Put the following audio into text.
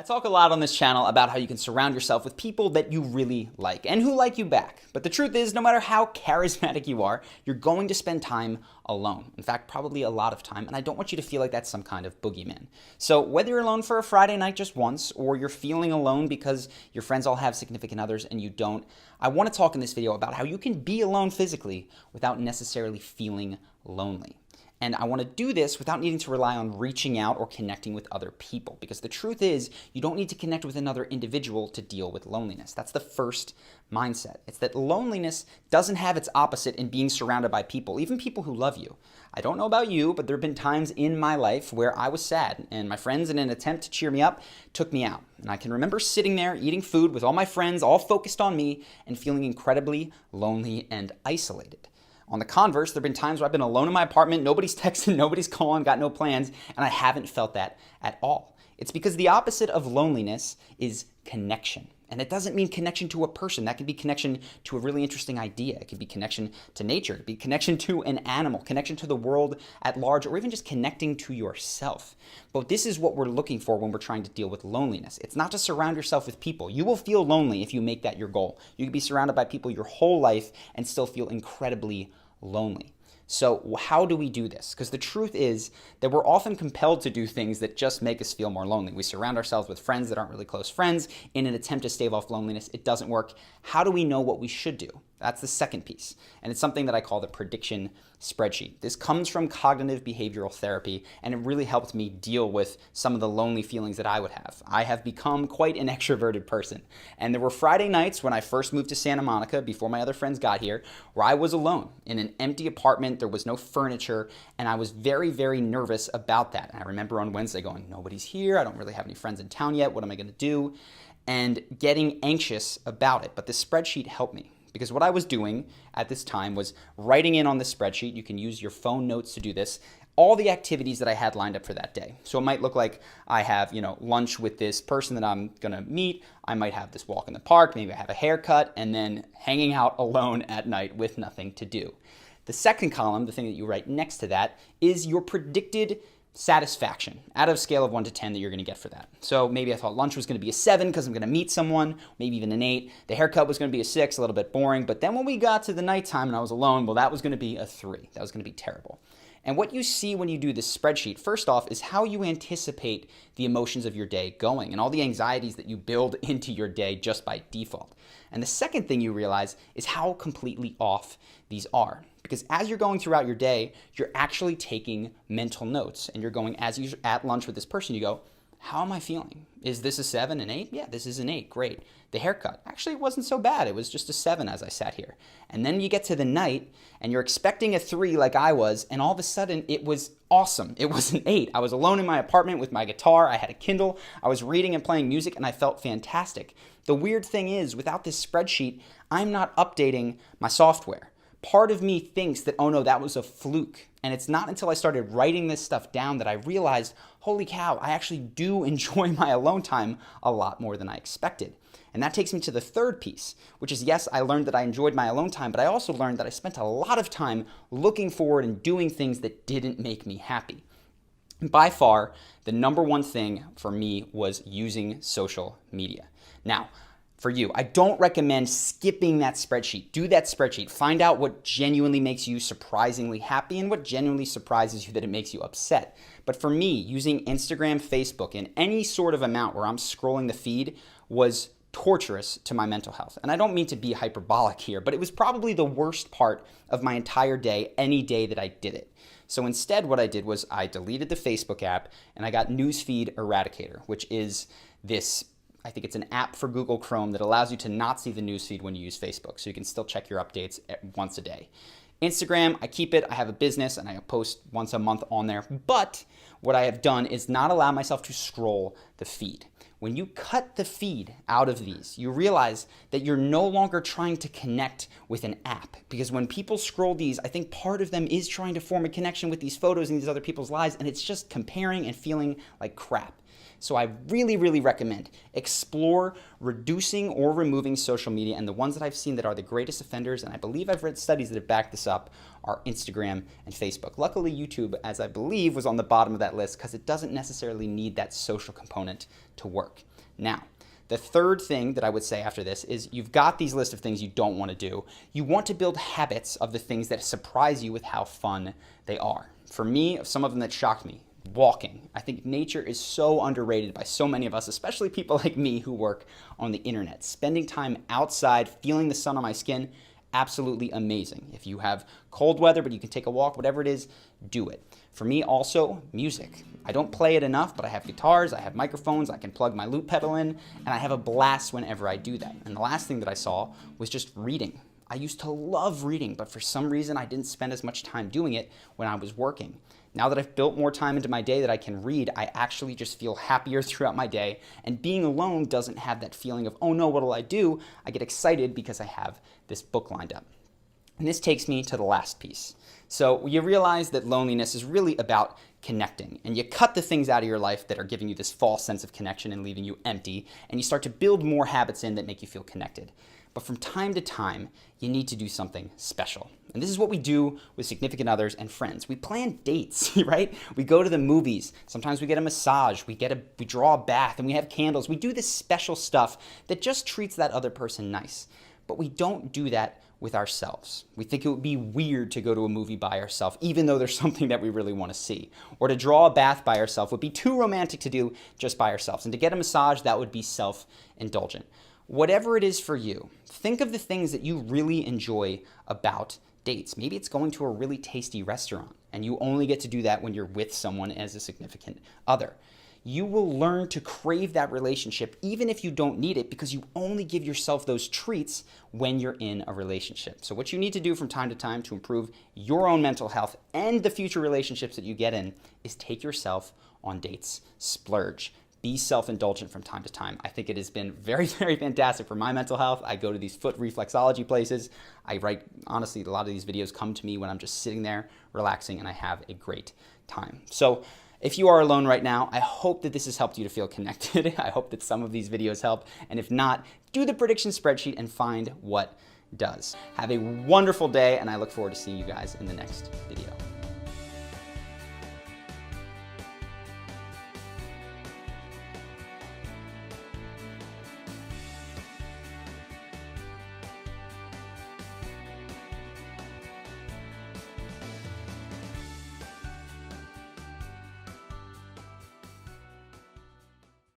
I talk a lot on this channel about how you can surround yourself with people that you really like and who like you back. But the truth is, no matter how charismatic you are, you're going to spend time alone. In fact, probably a lot of time, and I don't want you to feel like that's some kind of boogeyman. So whether you're alone for a Friday night just once, or you're feeling alone because your friends all have significant others and you don't, I want to talk in this video about how you can be alone physically without necessarily feeling lonely. And I want to do this without needing to rely on reaching out or connecting with other people. Because the truth is, you don't need to connect with another individual to deal with loneliness. That's the first mindset. It's that loneliness doesn't have its opposite in being surrounded by people, even people who love you. I don't know about you, but there have been times in my life where I was sad, and my friends, in an attempt to cheer me up, took me out. And I can remember sitting there eating food with all my friends, all focused on me, and feeling incredibly lonely and isolated. On the converse, there have been times where I've been alone in my apartment, nobody's texting, nobody's calling, got no plans, and I haven't felt that at all. It's because the opposite of loneliness is connection. And it doesn't mean connection to a person. That could be connection to a really interesting idea. It could be connection to nature. It could be connection to an animal, connection to the world at large, or even just connecting to yourself. But this is what we're looking for when we're trying to deal with loneliness. It's not to surround yourself with people. You will feel lonely if you make that your goal. You can be surrounded by people your whole life and still feel incredibly lonely. So how do we do this? Because the truth is that we're often compelled to do things that just make us feel more lonely. We surround ourselves with friends that aren't really close friends in an attempt to stave off loneliness. It doesn't work. How do we know what we should do? That's the second piece. And it's something that I call the prediction spreadsheet. This comes from cognitive behavioral therapy, and it really helped me deal with some of the lonely feelings that I would have. I have become quite an extroverted person. And there were Friday nights when I first moved to Santa Monica, before my other friends got here, where I was alone in an empty apartment. There was no furniture, and I was very, very nervous about that. And I remember on Wednesday going, nobody's here. I don't really have any friends in town yet. What am I going to do? And getting anxious about it. But this spreadsheet helped me. Because what I was doing at this time was writing in on this spreadsheet. You can use your phone notes to do this. All the activities that I had lined up for that day. So it might look like I have, lunch with this person that I'm going to meet. I might have this walk in the park. Maybe I have a haircut, and then hanging out alone at night with nothing to do. The second column, the thing that you write next to that, is your predicted satisfaction out of a scale of 1 to 10 that you're going to get for that. So maybe I thought lunch was going to be a 7 because I'm going to meet someone, maybe even an 8. The haircut was going to be a 6, a little bit boring. But then when we got to the nighttime and I was alone, well, that was going to be a 3. That was going to be terrible. And what you see when you do this spreadsheet, first off, is how you anticipate the emotions of your day going and all the anxieties that you build into your day just by default. And the second thing you realize is how completely off these are. Because as you're going throughout your day, you're actually taking mental notes. And you're going, as you're at lunch with this person, you go, how am I feeling? Is this a 7, an 8? Yeah, this is an 8. Great. The haircut, actually, it wasn't so bad. It was just a 7 as I sat here. And then you get to the night, and you're expecting a 3 like I was, and all of a sudden, it was awesome. It was an 8. I was alone in my apartment with my guitar. I had a Kindle. I was reading and playing music, and I felt fantastic. The weird thing is, without this spreadsheet, I'm not updating my software. Part of me thinks that, oh no, that was a fluke. And it's not until I started writing this stuff down that I realized, holy cow, I actually do enjoy my alone time a lot more than I expected. And that takes me to the third piece, which is, yes, I learned that I enjoyed my alone time, but I also learned that I spent a lot of time looking forward and doing things that didn't make me happy. By far, the number one thing for me was using social media. Now, for you, I don't recommend skipping that spreadsheet. Do that spreadsheet. Find out what genuinely makes you surprisingly happy and what genuinely surprises you that it makes you upset. But for me, using Instagram, Facebook, in any sort of amount where I'm scrolling the feed was torturous to my mental health. And I don't mean to be hyperbolic here, but it was probably the worst part of my entire day, any day that I did it. So instead, what I did was I deleted the Facebook app and I got Newsfeed Eradicator, which is this, I think it's an app for Google Chrome that allows you to not see the newsfeed when you use Facebook, so you can still check your updates once a day. Instagram, I keep it. I have a business and I post once a month on there. But what I have done is not allow myself to scroll the feed. When you cut the feed out of these, you realize that you're no longer trying to connect with an app. Because when people scroll these, I think part of them is trying to form a connection with these photos and these other people's lives, and it's just comparing and feeling like crap. So I really, really recommend explore reducing or removing social media, and the ones that I've seen that are the greatest offenders, and I believe I've read studies that have backed this up, are Instagram and Facebook. Luckily, YouTube, as I believe, was on the bottom of that list because it doesn't necessarily need that social component to work. Now, the third thing that I would say after this is you've got these list of things you don't want to do. You want to build habits of the things that surprise you with how fun they are. For me, some of them that shocked me. Walking. I think nature is so underrated by so many of us, especially people like me who work on the internet. Spending time outside, feeling the sun on my skin, absolutely amazing. If you have cold weather but you can take a walk, whatever it is, do it. For me also, music. I don't play it enough, but I have guitars, I have microphones, I can plug my loop pedal in, and I have a blast whenever I do that. And the last thing that I saw was just reading. I used to love reading, but for some reason I didn't spend as much time doing it when I was working. Now that I've built more time into my day that I can read, I actually just feel happier throughout my day, and being alone doesn't have that feeling of, oh no, what'll I do? I get excited because I have this book lined up. And this takes me to the last piece. So you realize that loneliness is really about connecting, and you cut the things out of your life that are giving you this false sense of connection and leaving you empty, and you start to build more habits in that make you feel connected. But from time to time, you need to do something special. And this is what we do with significant others and friends. We plan dates, right? We go to the movies. Sometimes we get a massage. We draw a bath, and we have candles. We do this special stuff that just treats that other person nice. But we don't do that with ourselves. We think it would be weird to go to a movie by ourselves, even though there's something that we really want to see. Or to draw a bath by ourselves would be too romantic to do just by ourselves. And to get a massage, that would be self-indulgent. Whatever it is for you, think of the things that you really enjoy about dates. Maybe it's going to a really tasty restaurant, and you only get to do that when you're with someone as a significant other. You will learn to crave that relationship even if you don't need it, because you only give yourself those treats when you're in a relationship. So what you need to do from time to time to improve your own mental health and the future relationships that you get in is take yourself on dates. Splurge. Be self-indulgent from time to time. I think it has been very, very fantastic for my mental health. I go to these foot reflexology places. Honestly, a lot of these videos come to me when I'm just sitting there relaxing, and I have a great time. So if you are alone right now, I hope that this has helped you to feel connected. I hope that some of these videos help. And if not, do the prediction spreadsheet and find what does. Have a wonderful day, and I look forward to seeing you guys in the next video.